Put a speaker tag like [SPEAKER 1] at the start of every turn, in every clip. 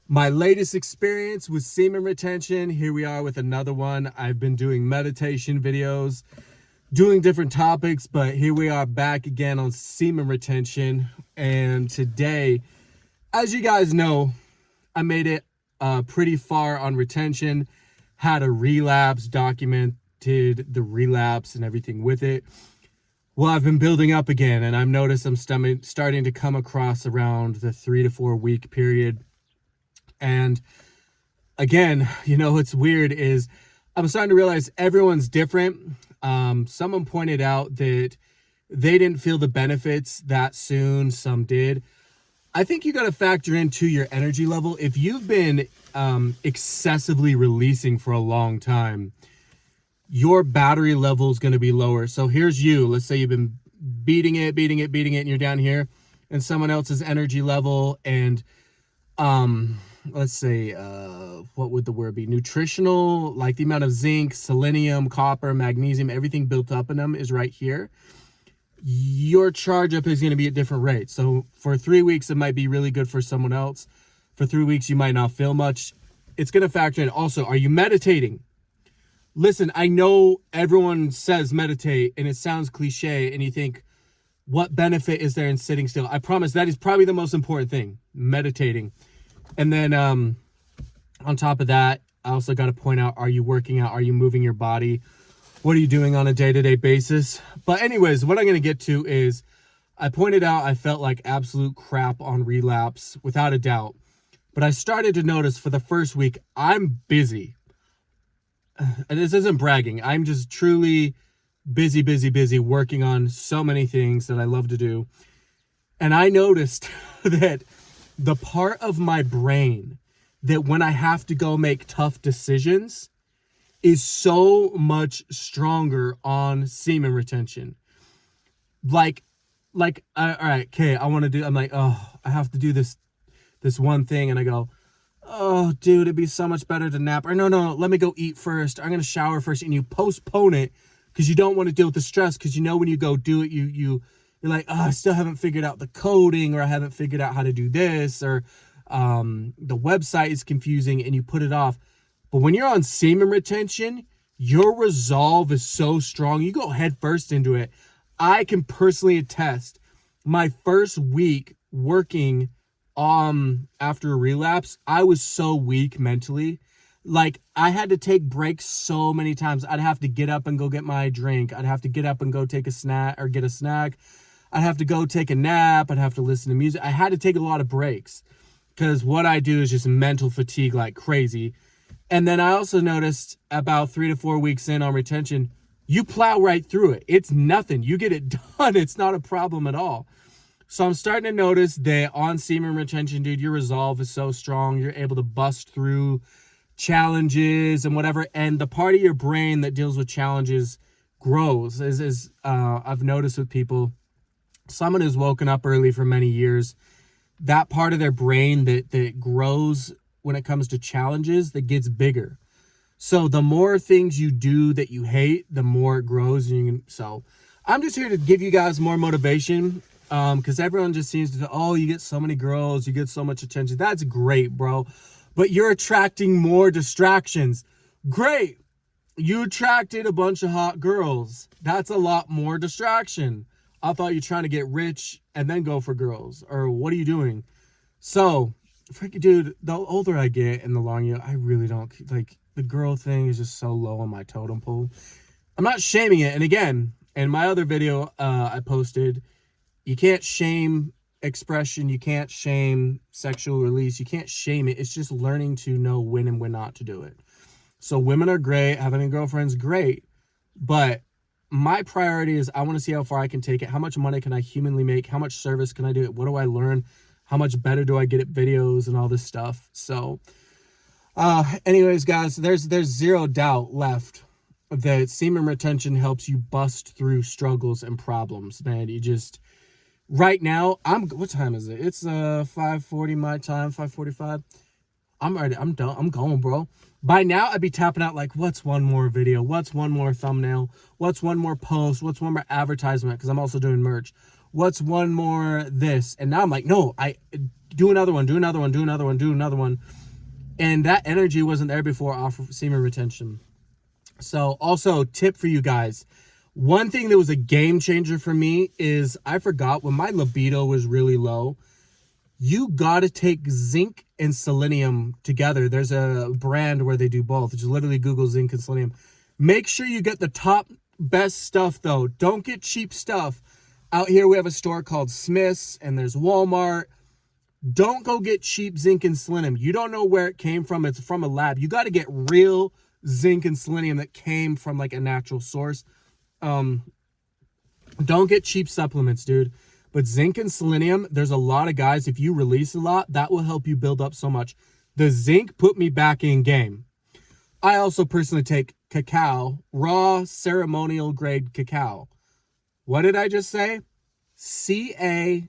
[SPEAKER 1] My latest experience with semen retention. Here we are with another one. I've been doing meditation videos, doing different topics, but here we are back again on semen retention. And today, as you guys know, I made it pretty far on retention, had a relapse, documented the relapse and everything with it. Well, I've been building up again, and I've noticed I'm starting to come across around the 3 to 4 week period. And again, what's weird is I'm starting to realize everyone's different. Someone pointed out that they didn't feel the benefits that soon. Some did. I think you got to factor into your energy level. If you've been excessively releasing for a long time, your battery level is going to be lower. So here's you. Let's say you've been beating it, and you're down here, and someone else's energy level and let's say what would the word be, nutritional, like the amount of zinc, selenium, copper, magnesium, everything built up in them is right here. Your charge up is going to be at different rates. So for 3 weeks it might be really good for someone else. For 3 weeks you might not feel much. It's going to factor in. Also, are you meditating? Listen, I know everyone says meditate and it sounds cliche and you think, what benefit is there in sitting still? I promise that is probably the most important thing, meditating. And then on top of that, I also got to point out, are you working out? Are you moving your body? What are you doing on a day-to-day basis? But anyways, what I'm going to get to is I pointed out I felt like absolute crap on relapse, without a doubt. But I started to notice for the first week, I'm busy. And this isn't bragging. I'm just truly busy working on so many things that I love to do. And I noticed that the part of my brain that when I have to go make tough decisions is so much stronger on semen retention. Like, all right, okay, I want to do, I'm like, oh, I have to do this one thing. And I go, oh, dude, it'd be so much better to nap. Or no, let me go eat first. I'm going to shower first. And you postpone it because you don't want to deal with the stress. Because when you go do it, you're like, oh, I still haven't figured out the coding, or I haven't figured out how to do this, or the website is confusing, and you put it off. But when you're on semen retention, your resolve is so strong. You go head first into it. I can personally attest, my first week working after a relapse, I was so weak mentally. Like, I had to take breaks so many times. I'd have to get up and go get my drink. I'd have to get up and go take a snack or get a snack. I'd have to go take a nap. I'd have to listen to music. I had to take a lot of breaks because what I do is just mental fatigue like crazy. And then I also noticed about 3 to 4 weeks in on retention, you plow right through it. It's nothing. You get it done. It's not a problem at all. So I'm starting to notice that on semen retention, dude, your resolve is so strong. You're able to bust through challenges and whatever. And the part of your brain that deals with challenges grows. I've noticed with people, someone who's woken up early for many years, that part of their brain that grows when it comes to challenges, that gets bigger. So the more things you do that you hate, the more it grows. So I'm just here to give you guys more motivation. Because everyone just seems to, oh, you get so many girls, you get so much attention. That's great, bro. But you're attracting more distractions. Great. You attracted a bunch of hot girls. That's a lot more distraction. I thought you're trying to get rich and then go for girls. Or what are you doing? So, freaking dude, the older I get and the longer, I really don't, like, the girl thing is just so low on my totem pole. I'm not shaming it. And again, in my other video I posted, you can't shame expression. You can't shame sexual release. You can't shame it. It's just learning to know when and when not to do it. So women are great. Having a girlfriend's great. But my priority is I want to see how far I can take it. How much money can I humanly make? How much service can I do? What do I learn? How much better do I get at videos and all this stuff? So anyways, guys, there's zero doubt left that semen retention helps you bust through struggles and problems, man. You just... Right now, what time is it? It's 5:40 my time, 5:45. I'm ready. I'm done. I'm going, bro. By now, I'd be tapping out like, what's one more video? What's one more thumbnail? What's one more post? What's one more advertisement? Because I'm also doing merch. What's one more this? And now I'm like, no, do another one, do another one, do another one, do another one. And that energy wasn't there before off of semen retention. So also tip for you guys. One thing that was a game changer for me is I forgot when my libido was really low, you got to take zinc and selenium together. There's a brand where they do both. Just literally Google zinc and selenium. Make sure you get the top best stuff though. Don't get cheap stuff. Out here we have a store called Smith's and there's Walmart. Don't go get cheap zinc and selenium. You don't know where it came from. It's from a lab. You got to get real zinc and selenium that came from like a natural source. Don't get cheap supplements, dude. But zinc and selenium, there's a lot of guys, if you release a lot, that will help you build up so much. The zinc put me back in game. I also personally take cacao, raw ceremonial grade cacao. What did I just say? C-A-C-A-O.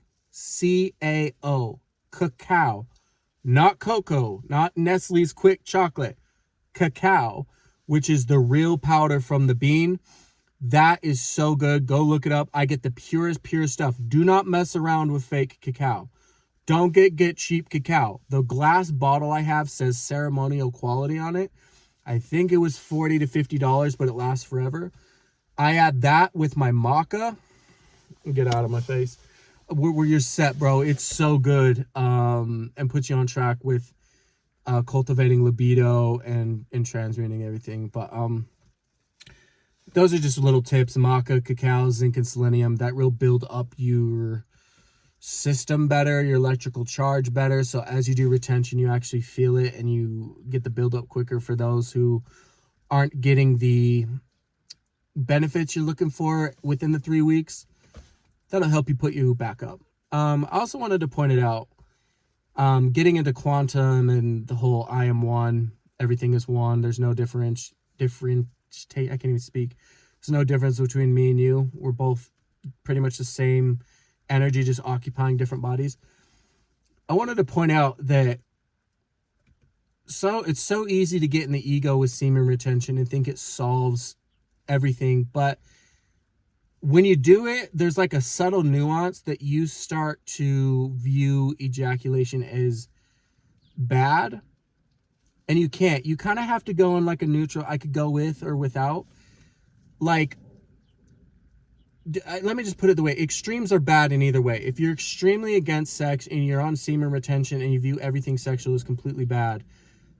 [SPEAKER 1] Cacao. Not cocoa, not Nestle's quick chocolate. Cacao, which is the real powder from the bean. That is so good. Go look it up. I get the purest stuff. Do not mess around with fake cacao. Don't get cheap cacao. The glass bottle I have says ceremonial quality on it. I think it was $40 to $50, but it lasts forever. I add that with my maca. Get out of my face. Where you're set, bro. It's so good. And puts you on track with cultivating libido and transmuting everything. But those are just little tips. Maca, cacao, zinc, and selenium that will build up your system better, your electrical charge better. So as you do retention, you actually feel it and you get the buildup quicker for those who aren't getting the benefits you're looking for within the 3 weeks. That'll help you put you back up. I also wanted to point it out. Getting into quantum and the whole I am one, everything is one. There's no difference. I can't even speak. There's no difference between me and you. We're both pretty much the same energy, just occupying different bodies. I wanted to point out that it's so easy to get in the ego with semen retention and think it solves everything. But when you do it, there's like a subtle nuance that you start to view ejaculation as bad. And you can't. You kind of have to go in like a neutral. I could go with or without. Like, let me just put it the way. Extremes are bad in either way. If you're extremely against sex and you're on semen retention and you view everything sexual as completely bad,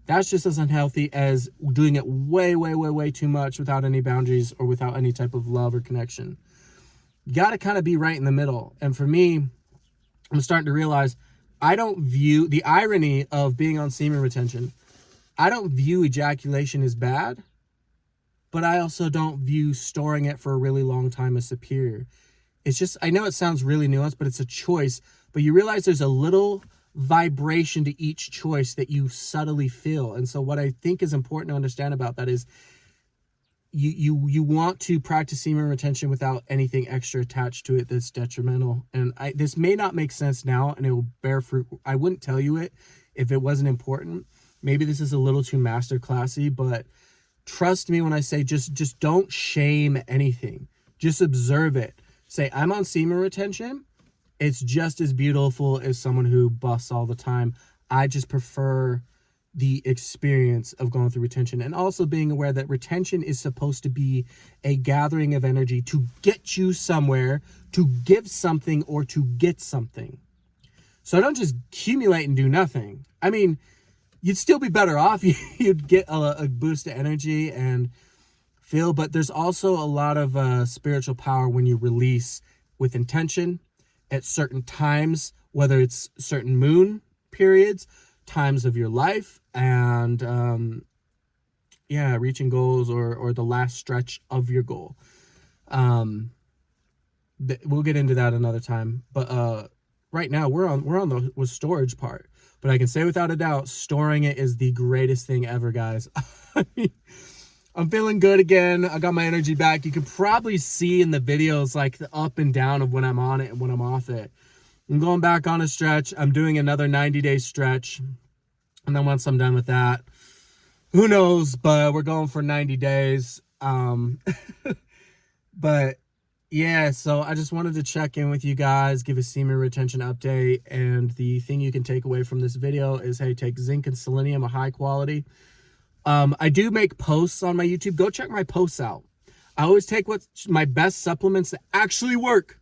[SPEAKER 1] that's just as unhealthy as doing it way too much without any boundaries or without any type of love or connection. You got to kind of be right in the middle. And for me, I'm starting to realize I don't view the irony of being on semen retention. I don't view ejaculation as bad, but I also don't view storing it for a really long time as superior. It's just, I know it sounds really nuanced, but it's a choice. But you realize there's a little vibration to each choice that you subtly feel. And so what I think is important to understand about that is you want to practice semen retention without anything extra attached to it that's detrimental. And this may not make sense now, and it will bear fruit. I wouldn't tell you it if it wasn't important. Maybe this is a little too master classy, but trust me when I say just don't shame anything. Just observe it. Say, I'm on semen retention. It's just as beautiful as someone who busts all the time. I just prefer the experience of going through retention, and also being aware that retention is supposed to be a gathering of energy to get you somewhere, to give something, or to get something. So don't just accumulate and do nothing. I mean, you'd still be better off. You'd get a boost of energy and feel, but there's also a lot of spiritual power when you release with intention at certain times, whether it's certain moon periods, times of your life, and reaching goals or the last stretch of your goal. We'll get into that another time, but right now we're on the storage part. But I can say without a doubt, storing it is the greatest thing ever, guys. I mean, I'm feeling good again. I got my energy back. You can probably see in the videos like the up and down of when I'm on it and when I'm off it. I'm going back on a stretch. I'm doing another 90-day stretch. And then once I'm done with that, who knows? But we're going for 90 days. But Yeah, so I just wanted to check in with you guys, give a semen retention update, and the thing you can take away from this video is, hey, take zinc and selenium, a high quality. I do make posts on my YouTube. Go check my posts out. I always take what's my best supplements that actually work.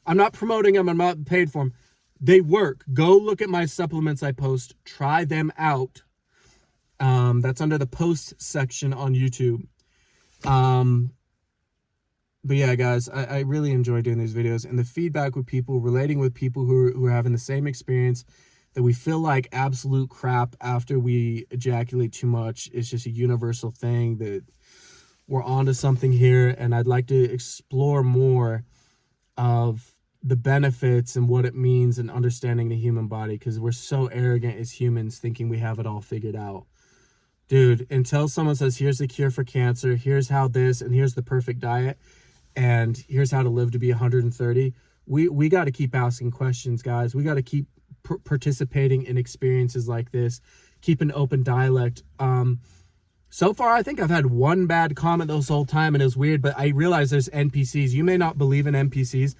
[SPEAKER 1] I'm not promoting them. I'm not paid for them. They work. Go look at my supplements I post. Try them out. That's under the post section on YouTube. But yeah, guys, I really enjoy doing these videos, and the feedback with people, relating with people who are having the same experience, that we feel like absolute crap after we ejaculate too much. It's just a universal thing that we're onto something here, and I'd like to explore more of the benefits and what it means and understanding the human body, because we're so arrogant as humans thinking we have it all figured out. Dude, until someone says, here's the cure for cancer, here's how this, and here's the perfect diet, and here's how to live to be 130, we got to keep asking questions, guys. We got to keep participating in experiences like this, keep an open dialect. So far, I think I've had one bad comment this whole time, and it was weird, but I realize there's NPCs. You may not believe in NPCs.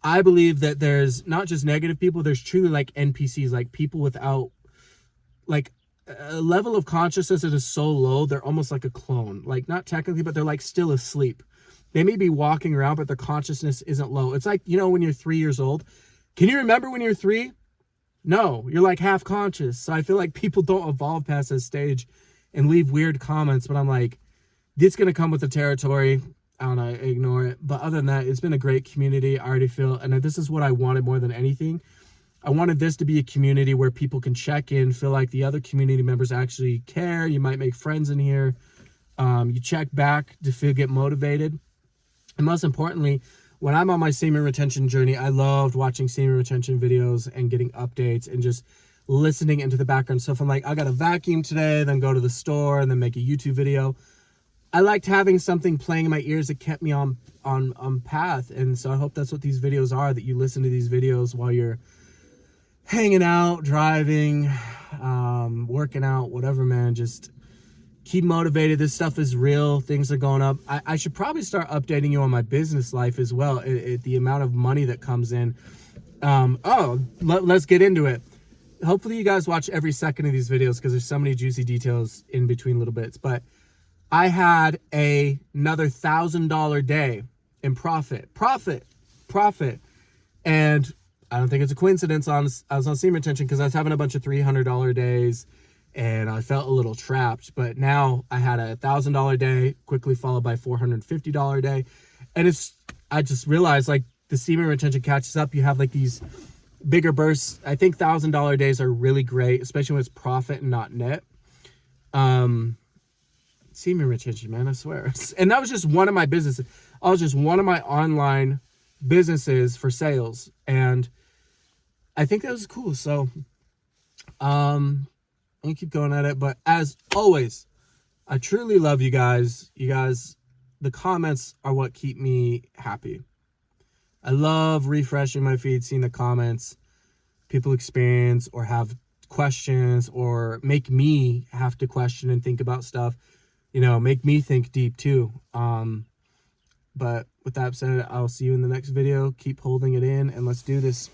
[SPEAKER 1] I believe that there's not just negative people, there's truly like NPCs, like people without like a level of consciousness that is so low, they're almost like a clone. Like, not technically, but they're like still asleep. They may be walking around, but their consciousness isn't low. It's like, you know, when you're 3 years old. Can you remember when you're 3? No, you're like half conscious. So I feel like people don't evolve past this stage and leave weird comments. But I'm like, this is going to come with the territory. I don't know, ignore it. But other than that, it's been a great community. I already feel, and this is what I wanted more than anything. I wanted this to be a community where people can check in, feel like the other community members actually care. You might make friends in here. You check back to get motivated. And most importantly, when I'm on my semen retention journey, I loved watching semen retention videos and getting updates and just listening into the background. So if I'm like, I got to vacuum today, then go to the store and then make a YouTube video, I liked having something playing in my ears that kept me on path. And so I hope that's what these videos are, that you listen to these videos while you're hanging out, driving, working out, whatever, man. Just keep motivated. This stuff is real. Things are going up. I should probably start updating you on my business life as well. The amount of money that comes in. Let's get into it. Hopefully you guys watch every second of these videos, because there's so many juicy details in between little bits. But I had another $1,000 day in profit. And I don't think it's a coincidence. I was on semen retention because I was having a bunch of $300 days, and I felt a little trapped. But now I had a $1,000 day, quickly followed by $450 day. And I just realized, like, the semen retention catches up. You have like these bigger bursts. I think $1,000 days are really great, especially when it's profit and not net. Semen retention, man, I swear. And that was just one of my businesses. I was just one of my online businesses for sales, and I think that was cool. So I'm gonna keep going at it. But as always, I truly love you guys. The comments are what keep me happy. I love refreshing my feed, seeing the comments people experience or have questions, or make me have to question and think about stuff, you know, make me think deep too. But with that said, I'll see you in the next video. Keep holding it in, and let's do this.